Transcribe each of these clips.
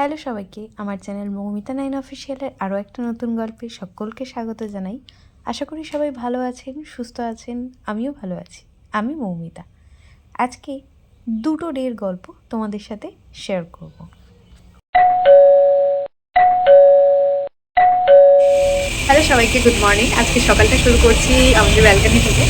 Hello সবাইকে, আমার channel Moumita 9 অফিসিয়ালের আরও একটা নতুন গল্পে সকলকে স্বাগত জানাই। আশা করি সবাই ভালো আছেন, সুস্থ আছেন। আমিও ভালো আছি। আমি মৌমিতা। আজকে দুটো ডের গল্প তোমাদের সাথে শেয়ার করব। হ্যালো সবাইকে, গুড মর্নিং। আজকে সকালটা শুরু করছি আমাদের ব্যালকানি থেকে।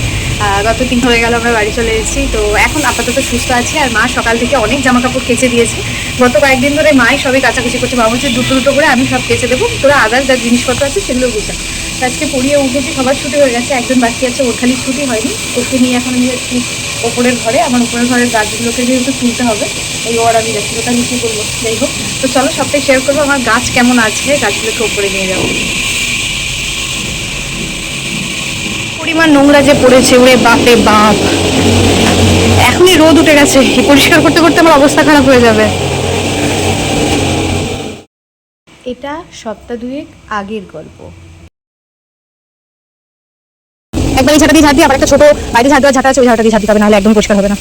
গত দিন হয়ে গেল আমরা বাড়ি চলে এসেছি, তো এখন আপাতত সুস্থ আছি। আর মা সকাল থেকে অনেক জামা কাপড় কেচে দিয়েছে। গত কয়েকদিন ধরে মাই সবই কাচাকুচি করছে, বাবা হচ্ছে দুটো দুটো করে আমি সব কেচে দেবো, তোরা আদার্স যা জিনিসপত্র আছে সেগুলো গুছা। তো আজকে পড়িয়ে উঠেছি, সবার ছুটি হয়ে গেছে, একজন বাকি আছে, ওর খালি ছুটি হয়নি। ওকে নিয়ে এখন আমি যাচ্ছি ওপরের ঘরে। আমার উপরের ঘরের গাছগুলোকে যেহেতু তুলতে হবে, এই ওর আমি যাচ্ছি, ওটা আমি কী করবো। যাই হোক, তো চলো সবটাই শেয়ার করবো। আমার গাছ কেমন আছে, গাছগুলোকে ওপরে নিয়ে যাবো। পরিমাণ নোংরা যে পড়েছে, ওরে বাপরে বাপ! এখনই রোদ উঠে গেছে, পরিষ্কার করতে করতে আমার অবস্থা খারাপ হয়ে যাবে। এটা সপ্তাহ দুয়েক আগের গল্প। একবার এই ঝাঁটা দিয়ে ঝাঁট দিয়ে, আবার একটা ছোট বাইরে ঝাঁট দেওয়ার ঝাঁটা আছে, ওই ঝাঁটা দিয়ে ঝাঁট দিতে হবে, নাহলে একদম পরিষ্কার হবে না।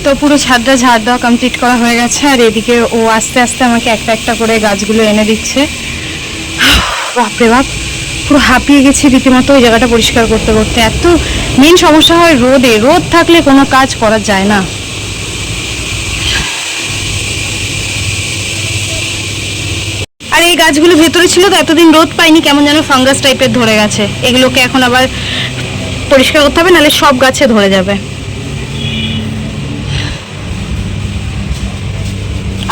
তো পুরো ছাদটা ঝাড় দেওয়া কমপ্লিট করা হয়ে গেছে, আর এদিকে ও আস্তে আস্তে আমাকে একটা একটা করে গাছগুলো এনে দিচ্ছে। বাপরে বাপ, পুরো হাঁপিয়ে গেছি রীতিমতো ওই জায়গাটা পরিষ্কার করতে করতে। এত মেন সমস্যা হয় রোদে, রোদ থাকলে কোনো কাজ করা যায় না। আর এই গাছগুলো ভেতরে ছিল তো, এতদিন রোদ পাইনি, কেমন যেন ফাঙ্গাস টাইপের ধরে গেছে। এগুলোকে এখন আবার পরিষ্কার করতে হবে, নাহলে সব গাছে ধরে যাবে।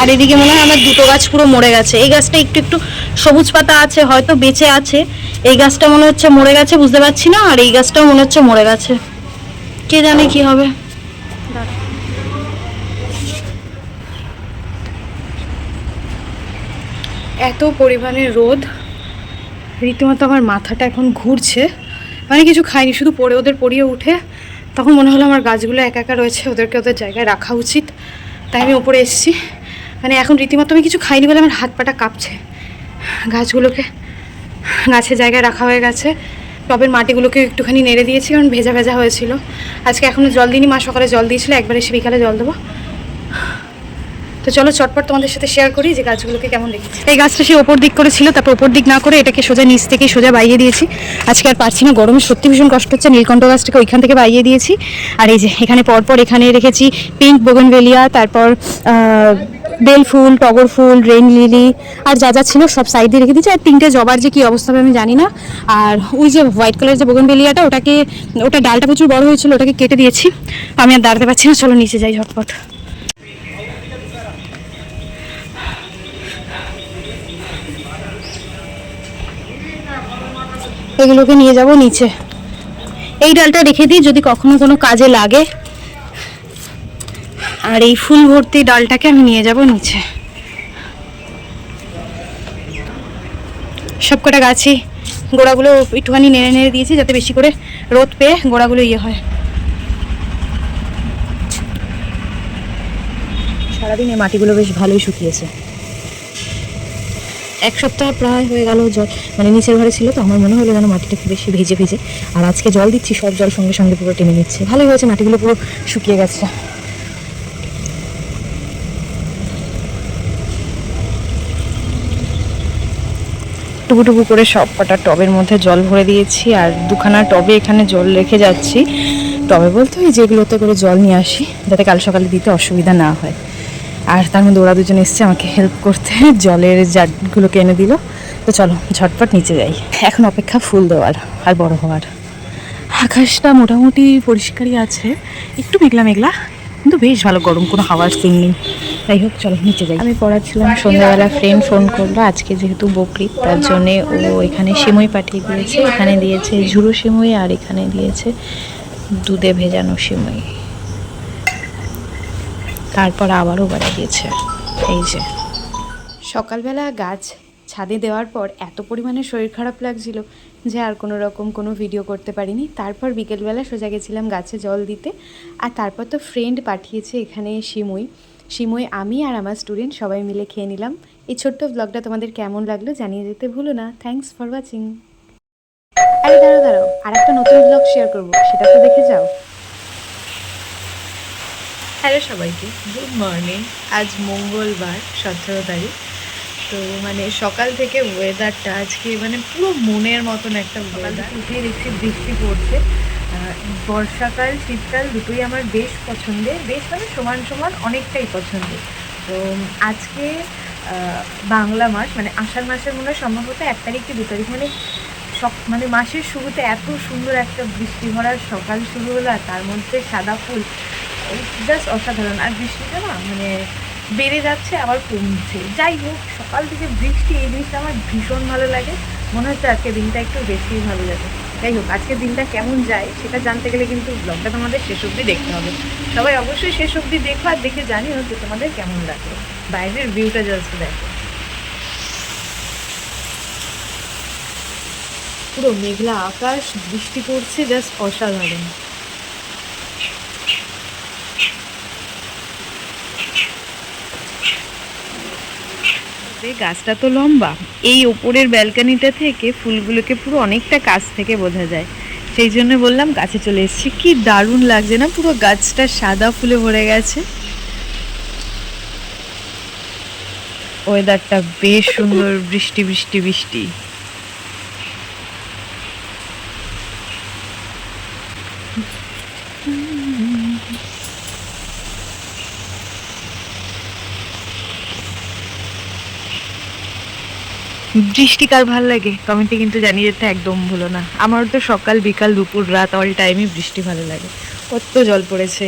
আর এদিকে মনে হয় আমার দুটো গাছ পুরো মরে গেছে। এই গাছটা একটু একটু সবুজ পাতা আছে, হয়তো বেঁচে আছে। এই গাছটা মনে হচ্ছে মরে গেছে, বুঝতে পারছি না। আর এই গাছটাও মনে হচ্ছে মরে গেছে, কে জানে কি হবে। এত পরিমাণে রোদ, রীতিমতো আমার মাথাটা এখন ঘুরছে। মানে কিছু খাইনি, শুধু ওদের পড়িয়ে উঠে তখন মনে হলো আমার গাছগুলো একা একা রয়েছে, ওদেরকে ওদের জায়গায় রাখা উচিত, তাই আমি ওপরে এসেছি। মানে এখন রীতিমতো আমি কিছু খাইনি বলে আমার হাত পাটা কাঁপছে। গাছগুলোকে গাছের জায়গায় রাখা হয়ে গেছে, টবের মাটিগুলোকে একটুখানি নেড়ে দিয়েছি, কারণ ভেজা ভেজা হয়েছিল। আজকে এখনও জল দিইনি, মা সকালে জল দিয়েছিল, একবার এসে বিকালে জল দেবো। তো চলো চটপট তোমাদের সাথে শেয়ার করি যে গাছগুলোকে কেমন দেখেছি। এই গাছটা সে ওপর দিক করেছিল, তারপর ওপর দিক না করে এটাকে সোজা নিচ থেকে সোজা বাইয়ে দিয়েছি। আজকে আর পারছি না, গরমে সত্যি ভীষণ কষ্ট হচ্ছে। নীলকণ্ঠ গাছটাকে ওইখান থেকে বাইয়ে দিয়েছি। আর এই যে এখানে পরপর এখানে রেখেছি পিঙ্ক বোগনভেলিয়া, তারপর বেল ফুল, টগর ফুল, রেইন লিলি, আর যা যা ছিল সব সাইডে রেখে দিয়েছি। আর তিনটে জবার যে কী অবস্থা হবে আমি জানি না। আর ওই যে হোয়াইট কালারের যে বোগনভেলিয়াটা, ওটা ডালটা প্রচুর বড় হয়েছিল, ওটাকে কেটে দিয়েছি। আমি আর দাঁড়াতে পারছি না, চলো নিচে যাই ঝটপট। এগুলোকে নিয়ে যাব নিচে। এই ডালটা রেখে দিই যদি কখনো কোনো কাজে লাগে, আর এই ফুল ভর্তি ডালটাকে আমি নিয়ে যাব নিচে। সবকটা গাছই গোড়াগুলো একটুখানি নেড়ে নেড়ে দিয়েছি, যাতে বেশি করে রোদ পেয়ে গোড়াগুলো হয়। সারাদিন এই মাটিগুলো বেশ ভালোই শুকিয়েছে। এক সপ্তাহ প্রায় হয়ে গেল জল, মানে নিচের ঘরে ছিল তো, আমার মনে হলো যেন মাটিটা খুব বেশি ভেজে ভেজে। আর আজকে জল দিচ্ছি, সব জল সঙ্গে সঙ্গে পুরো টেনে নিচ্ছে। ভালোই হয়েছে, মাটিগুলো পুরো শুকিয়ে গেছে। টুকু টুকু করে সব কটা টবের মধ্যে জল ভরে দিয়েছি, আর দুখানা টবে এখানে জল রেখে যাচ্ছি। টবে বলতে ওই যেগুলোতে করে জল নিয়ে আসি, যাতে কাল সকালে দিতে অসুবিধা না হয়। আর তার মধ্যে ওরা দুজন এসছে আমাকে হেল্প করতে, জলের জারগুলোকে এনে দিল। তো চলো ঝটপট নিচে যাই, এখন অপেক্ষা ফুল দেওয়ার আর বড় হওয়ার। আকাশটা মোটামুটি পরিষ্কারই আছে, একটু মেঘলা মেঘলা, কিন্তু বেশ ভালো গরম, কোনো হাওয়ার সিন নেই। যাই হোক চলো নিচে যাই। আমি পড়াচ্ছিলাম, সন্ধ্যাবেলা ফ্রেন্ড ফোন করলো, আজকে যেহেতু বকরি তার জন্যে ও এখানে সিমই পাঠিয়ে দিয়েছে। এখানে দিয়েছে ঝুড়ো সিমই, আর এখানে দিয়েছে দুধে ভেজানো সিমই। তারপর আবারও বাড়া দিয়েছে। এই যে সকালবেলা গাছ ছাদে দেওয়ার পর এত পরিমাণে শরীর খারাপ লাগছিল যে আর কোনো রকম কোনো ভিডিও করতে পারিনি। তারপর বিকেলবেলা সোজা গেছিলাম গাছে জল দিতে। আর তারপর তো ফ্রেন্ড পাঠিয়েছে এখানে সিমই আমি আর আমার স্টুডেন্ট সবাই মিলে খেয়ে নিলাম। এই ছোট্ট ব্লগটা তোমাদের কেমন লাগলো জানিয়ে দিতে ভুলো না। Thanks for watching. আরে দাঁড়াও, আর একটা নতুন ব্লগ শেয়ার করবো, সেটা তো দেখে যাও। হ্যালো সবাইকে, গুড মর্নিং। আজ মঙ্গলবার 17 তারিখ। তো মানে সকাল থেকে ওয়েদারটা আজকে মানে পুরো মনের মতন একটা ওয়েদার। উঠে দেখছি বৃষ্টি পড়ছে। বর্ষাকাল শীতকাল দুটোই আমার বেশ পছন্দের, বেশ মানে সমান সমান অনেকটাই পছন্দের। তো আজকে বাংলা মাস মানে আষাঢ় মাসের মনে হয় সম্ভবত 1 তারিখ কি 2 তারিখ, মানে মাসের শুরুতে এত সুন্দর একটা বৃষ্টি ভরার সকাল শুরু হলো, আর তার মধ্যে সাদা ফুল, জাস্ট অসাধারণ। আর বৃষ্টিটা না মানে বেড়ে যাচ্ছে আবার কমছে, যাই হোক সকাল থেকে বৃষ্টি, এই জিনিসটা আমার ভীষণ ভালো লাগে। মনে হচ্ছে আজকে দিনটা একটু বেশি ভালো যাবে। যাই হোক আজকের দিনটা কেমন যায় সেটা জানতে গেলে কিন্তু ব্লগটা তোমাদের শেষ অবধি দেখতে হবে। সবাই অবশ্যই শেষ অবধি দেখো, আর দেখে জানিও যে তোমাদের কেমন লাগলো। বাইরের ভিউটা জাস্ট দেখো, পুরো মেঘলা আকাশ, বৃষ্টি পড়ছে, জাস্ট অসাধারণ। গাছটা তো লম্বা, এই ওপরের ব্যালকানিটা থেকে ফুলগুলোকে পুরো অনেকটা কাছ থেকে বোঝা যায়, সেই জন্য বললাম গাছে চলে এসেছি। কি দারুণ লাগছে না, পুরো গাছটা সাদা ফুলে ভরে গেছে। ওয়েদারটা বেশ সুন্দর, বৃষ্টি বৃষ্টি বৃষ্টি। বৃষ্টি কার ভাল লাগে কমেন্টে কিন্তু জানিয়ে যেতে একদম ভুলো না। আমার তো সকাল বিকাল দুপুর রাত অল টাইমই বৃষ্টি ভালো লাগে। কত জল পড়েছে।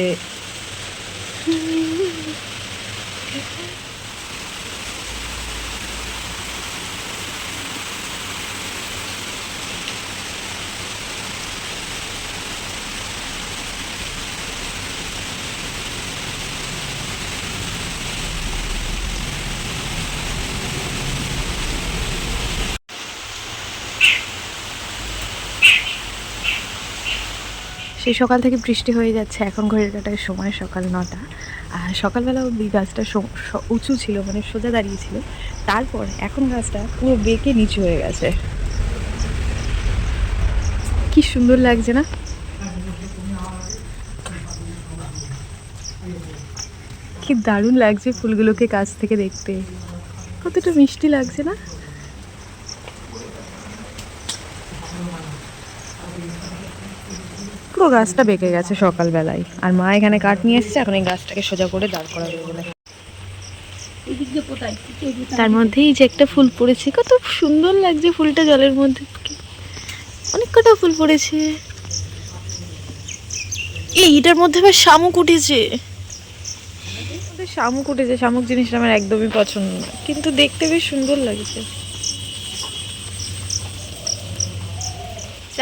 সেই সকাল থেকে বৃষ্টি হয়ে যাচ্ছে, এখন ঘড়ির কাটায় সময় সকাল 9টা। আর সকালবেলা অব্দি গাছটা উঁচু ছিল, মানে সোজা দাঁড়িয়েছিল। তারপর এখন গাছটা পুরো বেঁকে নিচু হয়ে গেছে। কি সুন্দর লাগছে না? কি দারুণ লাগছে ফুলগুলোকে কাছ থেকে দেখতে, কতটা মিষ্টি লাগছে না? পুরো গাছটা বেঁকে গেছে সকালবেলায়, আর মা এখানে কাঠ নিয়ে এসেছে, এখন এই গাছটাকে সোজা করে দাঁড় করাবে বলে। তার মধ্যেই যে একটা ফুল পড়েছে, কত সুন্দর লাগছে ফুলটা জলের মধ্যে, অনেক কটা ফুল পড়েছে। এইটার মধ্যে আবার শামুক উঠেছে। শামুক উঠেছে, শামুক জিনিসটা আমার একদমই পছন্দ না, কিন্তু দেখতে বেশ সুন্দর লাগছে।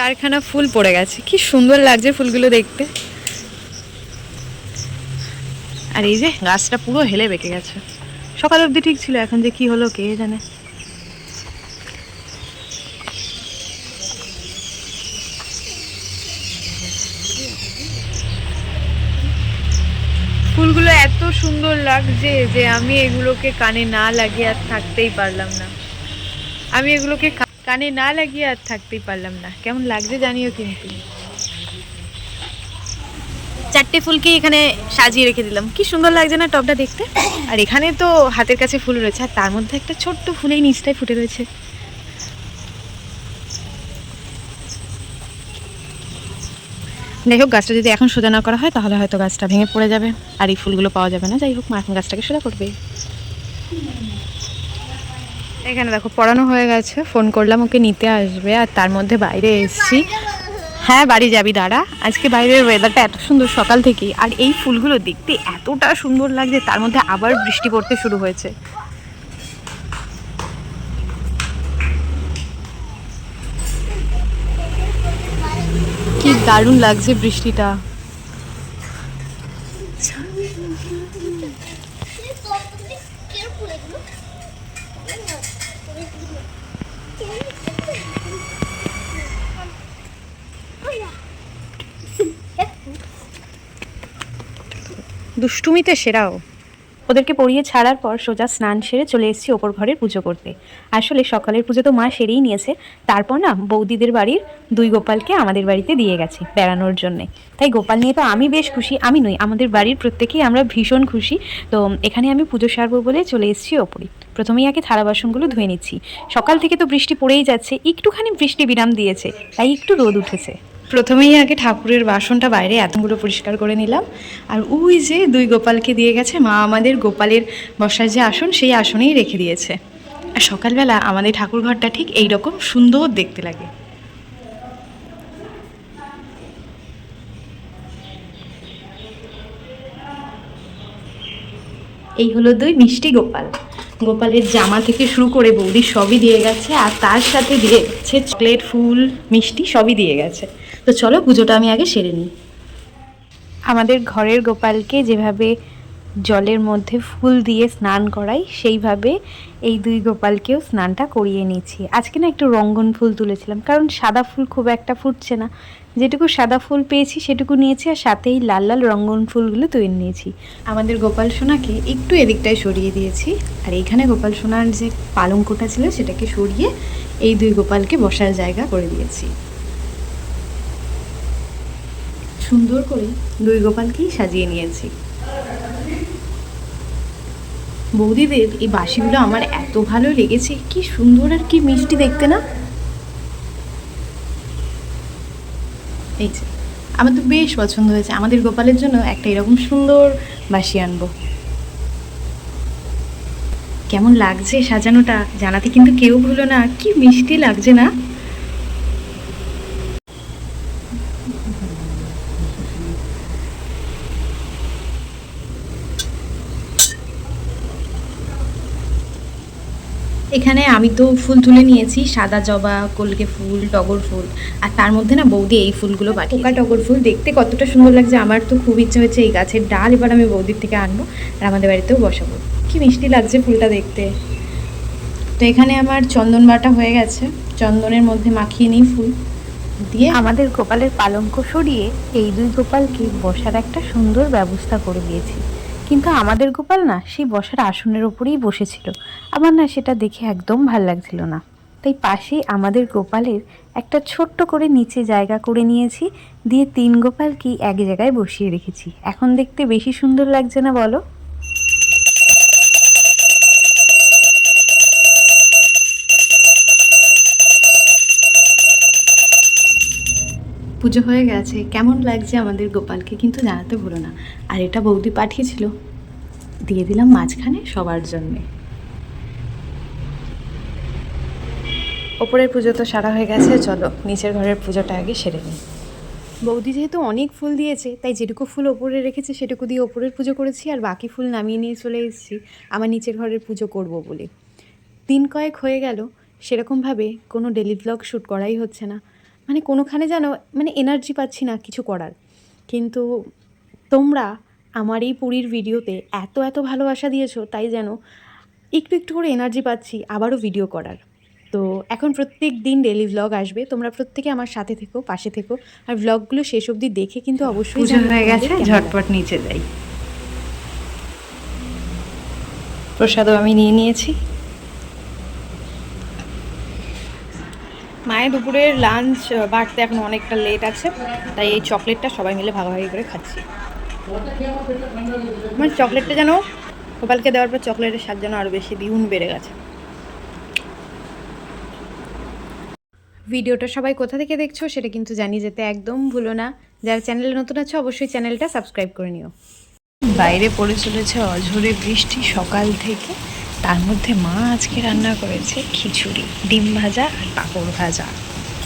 4খানা ফুল পড়ে গেছে, কি সুন্দর লাগছে ফুলগুলো দেখতে। আর এই যে গাছটা পুরো হেলে বেঁকে গেছে। সকাল অবধি ঠিক ছিল, এখন যে কি হলো কে জানে। ফুলগুলো এত সুন্দর লাগছে যে আমি এগুলোকে কানে না লাগিয়ে আর থাকতেই পারলাম না। কেমন লাগছে জানিও কিন্তু। 4টে ফুলকে এখানে সাজিয়ে রেখে দিলাম, কি সুন্দর লাগছে না টবটা দেখতে। আর এখানে তো হাতের কাছে ফুল রয়েছে, আর তার মধ্যে একটা ছোট্ট ফুল এই নিচটায় ফুটে রয়েছে। যাই হোক গাছটা যদি এখন সোজা না করা হয় তাহলে হয়তো গাছটা ভেঙে পড়ে যাবে, আর এই ফুলগুলো পাওয়া যাবে না। যাই হোক মা এখন গাছটাকে সোজা করবে। এখানে দেখো পড়ানো হয়ে গেছে, ফোন করলাম ওকে নিতে আসবে, আর তার মধ্যে বাইরে এসেছি। হ্যাঁ বাড়ি যাবি, দাঁড়া। আজকে বাইরের ওয়েদারটা এত সুন্দর সকাল থেকেই, আর এই ফুলগুলো দেখতে এতটা সুন্দর লাগছে, তার মধ্যে আবার বৃষ্টি পড়তে শুরু হয়েছে। কি দারুণ লাগছে বৃষ্টিটা। দুষ্টুমিতে সেরাও। ওদেরকে পড়িয়ে ছাড়ার পর সোজা স্নান সেরে চলে এসেছি ওপর ঘরের পুজো করতে। আসলে সকালের পুজো তো মা সেরেই নিয়েছে, তারপর না বৌদিদের বাড়ির 2 গোপালকে আমাদের বাড়িতে দিয়ে গেছে বেড়ানোর জন্যে। তাই গোপাল নিয়ে তো আমি বেশ খুশি, আমি নই আমাদের বাড়ির প্রত্যেকেই আমরা ভীষণ খুশি। তো এখানে আমি পুজো সারবো বলে চলে এসেছি ওপরে। প্রথমেই আগে থালা বাসনগুলো ধুয়ে নিচ্ছি। সকাল থেকে তো বৃষ্টি পড়েই যাচ্ছে, একটুখানি বৃষ্টি বিরাম দিয়েছে, তাই একটু রোদ উঠেছে। প্রথমেই আগে ঠাকুরের বাসনটা বাইরে এতগুলো পরিষ্কার করে নিলাম। আর ওই যে 2 গোপালকে দিয়ে গেছে মা, আমাদের গোপালের বসার যে আসন সেই আসনেই রেখে দিয়েছে। আর সকালবেলা আমাদের ঠাকুর ঘরটা ঠিক এই রকম সুন্দর দেখতে লাগে। এই হলো 2 মিষ্টি গোপাল। গোপালের জামা থেকে শুরু করে বৌদি সবই দিয়ে গেছে, আর তার সাথে দিয়ে গেছে চকলেট, ফুল, মিষ্টি সবই দিয়ে গেছে। তো চলো পুজোটা আমি আগে সেরে নিই। আমাদের ঘরের গোপালকে যেভাবে জলের মধ্যে ফুল দিয়ে স্নান করাই, সেইভাবে এই 2 গোপালকেও স্নানটা করিয়ে নিয়েছি। আজকে না একটু রঙ্গন ফুল তুলেছিলাম, কারণ সাদা ফুল খুব একটা ফুটছে না। যেটুকু সাদা ফুল পেয়েছি সেটুকু নিয়েছি, আর সাথেই লাল লাল রঙ্গন ফুলগুলো তৈরি নিয়েছি। আমাদের গোপাল সোনাকে একটু এদিকটায় সরিয়ে দিয়েছি, আর এইখানে গোপাল সোনার যে পালঙ্কটা ছিল সেটাকে সরিয়ে এই 2 গোপালকে বসার জায়গা করে দিয়েছি। সুন্দর করে 2 গোপালকেই সাজিয়ে নিয়েছি। বৌদিদের এই বাঁশিগুলো আমার এত ভালো লেগেছে, কি সুন্দর আর কি মিষ্টি দেখতে না। এই যে আমার তো বেশ পছন্দ হয়েছে। আমাদের গোপালের জন্য একটা এরকম সুন্দর বাঁশি আনবো। কেমন লাগছে সাজানোটা জানাতে কিন্তু কেউ ভুলো না, কি মিষ্টি লাগছে না। এখানে আমি তো ফুল তুলে নিয়েছি, সাদা জবা, কলকে ফুল, টগর ফুল, আর তার মধ্যে না বৌদি এই ফুলগুলো পাঠিয়েছে। পোকা টগর ফুল দেখতে কতটা সুন্দর লাগছে, আমার তো খুব ইচ্ছে হয়েছে এই গাছের ডাল এবার আমি বৌদির থেকে আনবো আর আমাদের বাড়িতেও বসাবো। কি মিষ্টি লাগছে ফুলটা দেখতে। তো এখানে আমার চন্দন বাটা হয়ে গেছে, চন্দনের মধ্যে মাখিয়ে নিই ফুল দিয়ে। আমাদের গোপালের পালঙ্ক সরিয়ে এই 2 গোপালকে বসার একটা সুন্দর ব্যবস্থা করে দিয়েছি। কিন্তু আমাদের গোপাল না সেই বসার আসনের ওপরেই বসেছিল। আমার না সেটা দেখে একদম ভাল লাগছিল না, তাই পাশেই আমাদের গোপালের একটা ছোট্ট করে নিচে জায়গা করে নিয়েছি, দিয়ে 3 গোপালকেই এক জায়গায় বসিয়ে রেখেছি। এখন দেখতে বেশি সুন্দর লাগছে না বলো? পুজো হয়ে গেছে, কেমন লাগছে আমাদের গোপালকে কিন্তু জানাতে ভুলো না। আর এটা বৌদি পাঠিয়েছিল, দিয়ে দিলাম মাঝখানে সবার জন্যে। ওপরের পুজো তো সারা হয়ে গেছে, চলো নিচের ঘরের পুজোটা আগে সেরে নিই। বৌদি যেহেতু অনেক ফুল দিয়েছে, তাই যেটুকু ফুল ওপরে রেখেছে সেটুকু দিয়ে ওপরের পুজো করেছি, আর বাকি ফুল নামিয়ে নিয়ে চলে এসেছি আমার নিচের ঘরের পুজো করব বলে। দিন কয়েক হয়ে গেল সেরকমভাবে কোনো ডেলি ব্লগ শ্যুট করাই হচ্ছে না, মানে কোনোখানে যেন এনার্জি পাচ্ছি না কিছু করার। কিন্তু তোমরা আমার এই পুরীর ভিডিওতে এত এত ভালোবাসা দিয়েছো, তাই যেন একটু একটু করে এনার্জি পাচ্ছি আবারও ভিডিও করার। তো এখন প্রত্যেক দিন ডেলি ভ্লগ আসবে, তোমরা প্রত্যেকে আমার সাথে থেকো, পাশে থেকো, আর ভ্লগগুলো শেষ অবধি দেখে কিন্তু অবশ্যই পুজো হয়ে গেছে, ঝটপট নিচে যাই। প্রসাদও আমি নিয়ে নিয়েছি। মায়ের দুপুরের লাঞ্চ বাড়তে এখন অনেকটা লেট আছে, তাই এই চকলেটটা সবাই মিলে ভাগাভাগি করে খাচ্ছি। মানে চকলেটটা যেন গোপালকে দেওয়ার পর চকলেটের স্বাদ যেন আরও বেশি দ্বিগুণ বেড়ে গেছে। ভিডিওটা সবাই কোথা থেকে দেখছো সেটা কিন্তু জানিয়ে যেতে একদম ভুলো না। যারা চ্যানেলে নতুন আছো অবশ্যই চ্যানেলটা সাবস্ক্রাইব করে নিও। বাইরে পড়ে চলেছে অঝোরে বৃষ্টি সকাল থেকে, তার মধ্যে মা আজকে রান্না করেছে খিচুড়ি, ডিম ভাজা আর পাঁপড় ভাজা।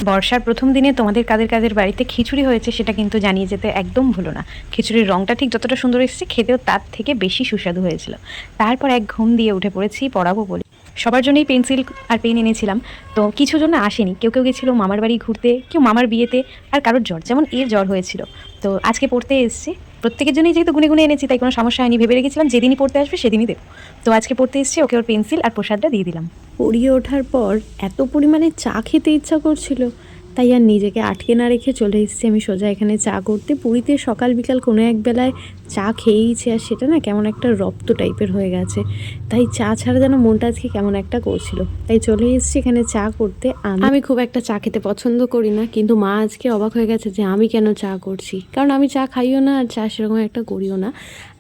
বর্ষার প্রথম দিনে তোমাদের কাদের কাদের বাড়িতে খিচুড়ি হয়েছে সেটা কিন্তু জানিয়ে যেতে একদম ভুলো না। খিচুড়ির রঙটা ঠিক যতটা সুন্দর এসেছে, খেতেও তার থেকে বেশি সুস্বাদু হয়েছিল। তারপর এক ঘুম দিয়ে উঠে পড়েছি পড়াবো বলে। সবার জন্যই পেন্সিল আর পেন এনেছিলাম, তো কিছু জন্য আসেনি। কেউ কেউ গেছিলো মামার বাড়ি ঘুরতে, কেউ মামার বিয়েতে, আর কারোর জ্বর, যেমন এর জ্বর হয়েছিল। তো আজকে পড়তে এসছে, প্রত্যেকের জন্যই যেহেতু গুনে গুনে এনেছি তাই কোনো সমস্যা হয়নি, ভেবে রেখেছিলাম যেদিনই পড়তে আসবে সেদিনই দেবো। তো আজকে পড়তে এসছে, ওকে ওর পেন্সিল আর প্রসাদটা দিয়ে দিলাম। পড়িয়ে ওঠার পর এত পরিমাণে চা খেতে ইচ্ছা করছিল, তাই আর নিজেকে আটকে না রেখে চলে এসেছি আমি সোজা এখানে চা করতে। পুরীতে সকাল বিকাল কোনো এক বেলায় চা খেয়েইছি, আর সেটা না কেমন একটা রপ্ত টাইপের হয়ে গেছে। তাই চা ছাড়া যেন মনটা আজকে কেমন একটা করছিল, তাই চলে এসেছি এখানে চা করতে। আমি খুব একটা চা খেতে পছন্দ করি না, কিন্তু মা আজকে অবাক হয়ে গেছে যে আমি কেন চা করছি, কারণ আমি চা খাইও না আর চা সেরকম একটা করিও না।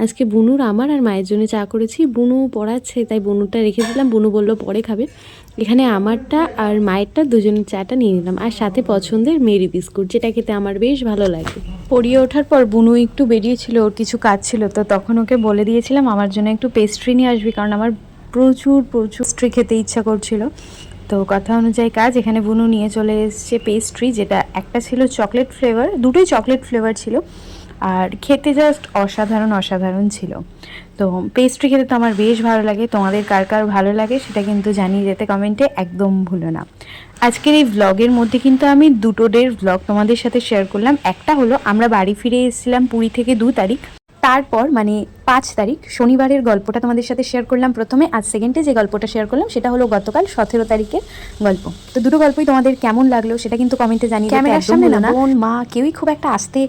আজকে বুনুর, আমার আর মায়ের জন্য চা করেছি। বুনু পড়াচ্ছে তাই বুনুটা রেখে দিলাম, বুনু বললো পরে খাবে। এখানে আমারটা আর মায়েরটা দুজনের চাটা নিয়ে নিলাম, আর সাথে পছন্দের মেরি বিস্কুট, যেটা খেতে আমার বেশ ভালো লাগে। পড়িয়ে ওঠার পর বুনু একটু বেরিয়েছিল, ওর কিছু কাজ ছিল, তো তখন ওকে বলে দিয়েছিলাম আমার জন্য একটু পেস্ট্রি নিয়ে আসবি, কারণ আমার প্রচুর পেস্ট্রি খেতে ইচ্ছা করছিল। তো কথা অনুযায়ী কাজ, এখানে বুনু নিয়ে চলে এসছে পেস্ট্রি, যেটা একটা ছিল চকলেট ফ্লেভার, দুটোই চকলেট ফ্লেভার ছিল, আর খেতে জাস্ট অসাধারণ ছিল। তো পেস্ট্রি খেতে তো আমার বেশ ভালো লাগে, তোমাদের কার কার ভালো লাগে সেটা কিন্তু জানিয়ে যেতে কমেন্টে একদম ভুলো না। আজকের এই ভ্লগের মধ্যে কিন্তু আমি দুটো ডের ভ্লগ তোমাদের সাথে শেয়ার করলাম। একটা হলো আমরা বাড়ি ফিরে এসেছিলাম পুরী থেকে 2 তারিখ, তারপর মানে 5 তারিখ শনিবারের গল্পটা তোমাদের সাথে শেয়ার করলাম প্রথমে, আর সেকেন্ডে যে গল্পটা শেয়ার করলাম সেটা হলো গতকাল 17 তারিখের গল্প। তো দুটো গল্পই তোমাদের কেমন লাগলো সেটা কিন্তু কমেন্টে জানিয়ে ক্যামেরার সামনে না বোন মা কেউই খুব একটা আসতে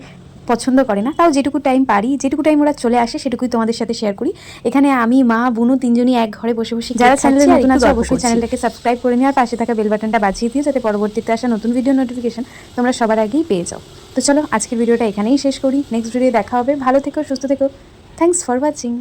পছন্দ করে না, তাও যেটুকু টাইম পারি, যেটুকু টাইম ওরা চলে আসে সেটুকুই তোমাদের সাথে শেয়ার করি। এখানে আমি মা বুনু তিনজনই এক ঘরে বসে বসে, যারা চ্যানেলে নতুন আছে অবশ্যই চ্যানেলটাকে সাবস্ক্রাইব করে নিও, আর পাশে থাকা বেল বাটনটা বাজিয়ে দিও যাতে পরবর্তীতে আসা নতুন ভিডিও নোটিফিকেশন তোমরা সবার আগেই পেয়ে যাও। তো চলো আজকের ভিডিওটা এখানেই শেষ করি, নেক্সট ভিডিও দেখা হবে। ভালো থেকো, সুস্থ থেকো, থ্যাঙ্কস ফর ওয়াচিং।